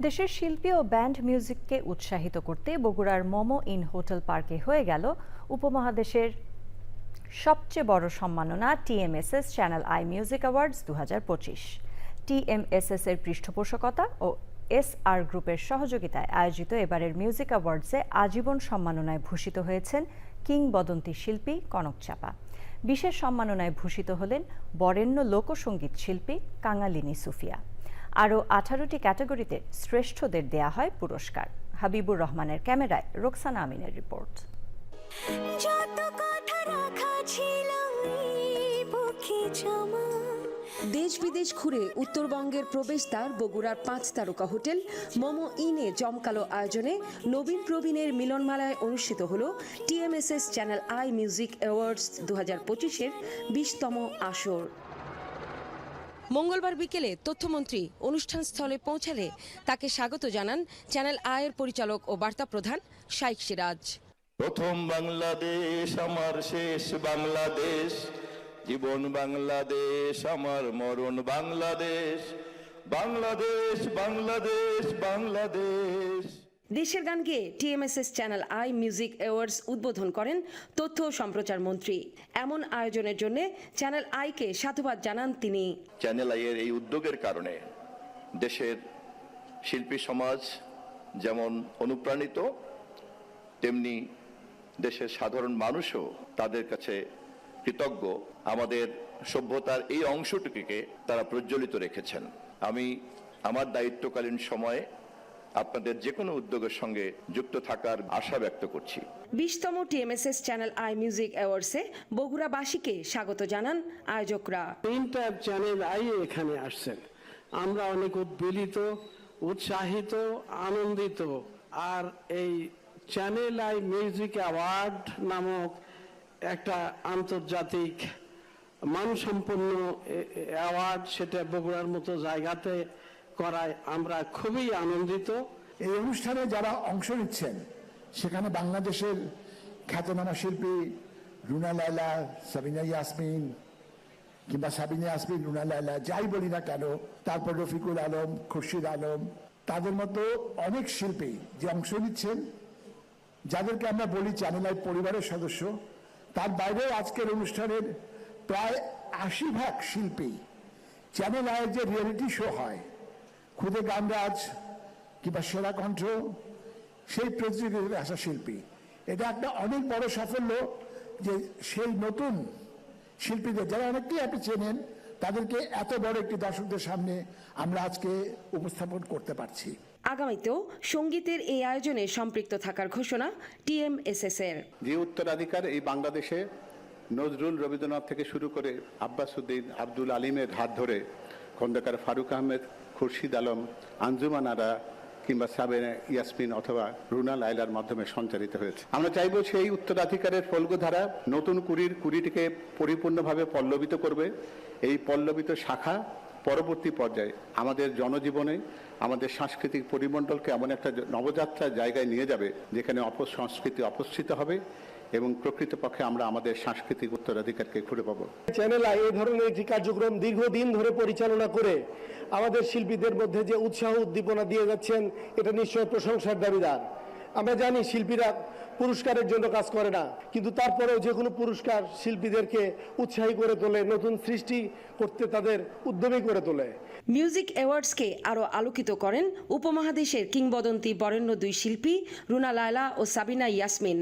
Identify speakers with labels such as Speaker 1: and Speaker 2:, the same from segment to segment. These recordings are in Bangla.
Speaker 1: দেশের শিল্পী ও ব্যান্ড মিউজিককে উৎসাহিত করতে বগুড়ার মোমো ইন হোটেল পার্কে হয়ে গেল উপমহাদেশের সবচেয়ে বড় সম্মাননা TMSS Channel i Music awards 2025। TMSS এর পৃষ্ঠপোষকতা ও এসআর গ্রুপের সহযোগিতায় আয়োজিত এবারের মিউজিক অ্যাওয়ার্ডসে আজীবন সম্মাননায় ভূষিত হয়েছেন কিংবদন্তি শিল্পী কনক চাপা। বিশেষ সম্মাননায় ভূষিত হলেন বরেণ্য লোকসঙ্গীত শিল্পী কাঙালিনী সুফিয়া। আরও 18টি ক্যাটাগরিতে শ্রেষ্ঠদের দেয়া হয় পুরস্কার। হাবিবুর রহমানের ক্যামেরায় রোকসানা আমিনের রিপোর্ট।
Speaker 2: দেশ বিদেশ ঘুরে উত্তরবঙ্গের প্রবেশদ্বার বগুড়ার 5 তারকা হোটেল মোমো ইনে জমকালো আয়োজনে নবীন প্রবীণের মিলনমেলায় অনুষ্ঠিত হল TMSS Channel i Music Awards 2025-এর 20তম আসর। মঙ্গলবার বিকেলে তথ্যমন্ত্রী অনুষ্ঠানস্থলে পৌঁছালে তাকে স্বাগত জানান চ্যানেল আয়ের পরিচালক ও বার্তা প্রধান শাইখ সিরাজ।
Speaker 3: প্রথম বাংলাদেশ আমার শেষ বাংলাদেশ, জীবন বাংলাদেশ আমার মরণ বাংলাদেশ, বাংলাদেশ বাংলাদেশ বাংলাদেশ।
Speaker 2: দেশের গান গেয়ে TMSS Channel i Music awards উদ্বোধন করেন তথ্য ও সম্প্রচার মন্ত্রী। এমন আয়োজনের জন্য চ্যানেল আইকে সাধুবাদ জানান তিনি।
Speaker 3: চ্যানেল আইয়ের এই উদ্যোগের কারণে দেশের শিল্পী সমাজ যেমন অনুপ্রাণিত, তেমনি দেশের সাধারণ মানুষও তাদের কাছে কৃতজ্ঞ। আমাদের সভ্যতার এই অংশটুকুকে তারা প্রজ্বলিত রেখেছেন। আমি আমার দায়িত্বকালীন সময়ে আপনাদের যে কোনো উদ্যোগের সঙ্গে যুক্ত থাকার আশা ব্যক্ত করছি।
Speaker 2: 20তম টিএমএসএস চ্যানেল আই মিউজিক অ্যাওয়ার্ডসে বগুড়াবাসীকে স্বাগত জানান আয়োজকরা।
Speaker 4: তিনটা চ্যানেল আই এখানে আসছেন, আমরা অনেক উদ্বেলিত, উৎসাহিত, আনন্দিত। আর এই চ্যানেল আই মিউজিক অ্যাওয়ার্ড নামক একটা আন্তর্জাতিক মানসম্পন্ন অ্যাওয়ার্ড, সেটা বগুড়ার মতো জায়গাতে করায় আমরা খুবই আনন্দিত।
Speaker 5: এই অনুষ্ঠানে যারা অংশ নিচ্ছেন সেখানে বাংলাদেশের খ্যাতনামা শিল্পী রুনা লায়লা, সাবিনা ইয়াসমিন কিংবা সাবিনা ইয়াসমিন, রুনা লায়লা, যাই বলি না কেন, তারপর রফিকুল আলম, খুরশিদ আলম, তাদের মতো অনেক শিল্পী যে অংশ নিচ্ছেন, যাদেরকে আমরা বলি চ্যানেল আই পরিবারের সদস্য। তার বাইরেও আজকের অনুষ্ঠানের প্রায় 80% শিল্পী চ্যানেল আইয়ের যে রিয়েলিটি শো হয়, খুদে গানরাজ কিংবা সেরা কণ্ঠ, সেই প্রতিযোগিতায় আসা শিল্পী। এটা একটা অনেক বড় সাফল্য যে সেই নতুন শিল্পীদের যারা অনেকটাই আপনি চেনেন, তাদেরকে এত বড় একটি দর্শকদের সামনে আমরা আজকে উপস্থাপন করতে পারছি।
Speaker 2: আগামীতেও সঙ্গীতের এই আয়োজনে সম্পৃক্ত থাকার ঘোষণা টিএমএসএস এর।
Speaker 6: যে উত্তরাধিকার এই বাংলাদেশে নজরুল, রবীন্দ্রনাথ থেকে শুরু করে আব্বাস উদ্দিন, আব্দুল আলিমের হাত ধরে খন্দকার ফারুক আহমেদ, খুরশিদ আলম, আঞ্জুমান আরা কিংবা সাবিনা ইয়াসমিন অথবা রুনা লায়লার মাধ্যমে সঞ্চারিত হয়েছে। আমরা চাইব সেই উত্তরাধিকারের ফলগধারা নতুন কুড়িটিকে পরিপূর্ণভাবে পল্লবিত করবে। এই পল্লবিত শাখা পরবর্তী পর্যায়ে আমাদের জনজীবনে, আমাদের সাংস্কৃতিক পরিমণ্ডলকে এমন একটা নবযাত্রার জায়গায় নিয়ে যাবে যেখানে অপসংস্কৃতি অপসৃত হবে এবং প্রকৃতপক্ষে আমরা আমাদের সাংস্কৃতিক উত্তরাধিকারকে খুঁজে পাবো।
Speaker 4: চ্যানেল আই এই ধরনের একটি কার্যক্রম দীর্ঘদিন ধরে পরিচালনা করে আমাদের শিল্পীদের মধ্যে যে উৎসাহ উদ্দীপনা দিয়ে যাচ্ছেন, এটা নিশ্চয় প্রশংসার দাবিদার। আমরা জানি শিল্পীরা পুরস্কারের জন্য কাজ করে না, কিন্তু তারপরেও যে কোনো পুরস্কার শিল্পীদেরকে উৎসাহী করে তোলে, নতুন সৃষ্টি করতে তাদের উদ্যমী করে তোলে।
Speaker 2: মিউজিক অ্যাওয়ার্ডসকে আরও আলোকিত করেন উপমহাদেশের কিংবদন্তি বরেণ্য দুই শিল্পী রুনা লায়লা ও সাবিনা ইয়াসমিন।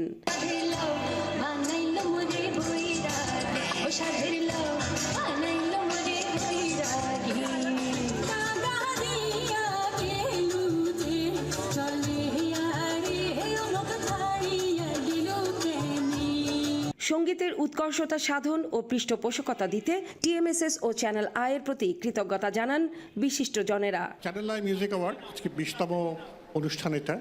Speaker 2: সঙ্গীতের উৎকর্ষতা সাধন ও পৃষ্ঠপোষকতা দিতে টিএমএসএস ও চ্যানেল আইয়ের প্রতি কৃতজ্ঞতা জানান বিশিষ্টজনেরা।
Speaker 7: চ্যানেল আই মিউজিক অ্যাওয়ার্ড আজকে 20তম অনুষ্ঠান। এটা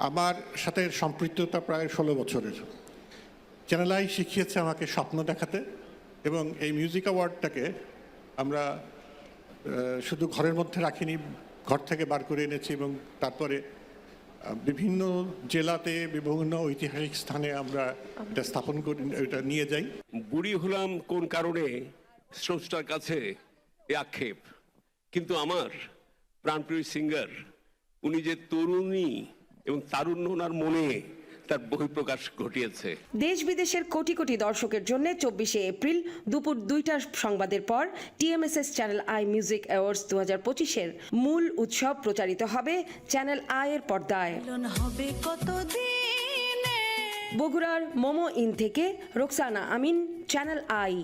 Speaker 7: আমার সাথে সম্পৃক্ততা প্রায় 16 বছরের। চ্যানেল আই শিখিয়েছে আমাকে স্বপ্ন দেখাতে, এবং এই মিউজিক অ্যাওয়ার্ডটাকে আমরা শুধু ঘরের মধ্যে রাখিনি, ঘর থেকে বার করে এনেছি এবং তারপরে বিভিন্ন জেলাতে, বিভিন্ন ঐতিহাসিক স্থানে আমরা এটা স্থাপন করে এটা নিয়ে যাই।
Speaker 8: বুড়ি হলাম কোন কারণে স্রষ্টার কাছে এ আক্ষেপ, কিন্তু আমার প্রাণপ্রিয় সিঙ্গার উনি যে তরুণী এবং তারুণ্য ওনার মনে তার বহিঃপ্রকাশ ঘটিয়েছে।
Speaker 2: দেশ বিদেশের কোটি কোটি দর্শকের জন্য 24শে এপ্রিল দুপুর 2টার সংবাদের পর TMSS Channel i Music Awards 2025-এর মূল উৎসব প্রচারিত হবে চ্যানেল আই এর পর্দায়। বগুড়ার মোমো ইন থেকে রোকসানা আমিন, চ্যানেল আই।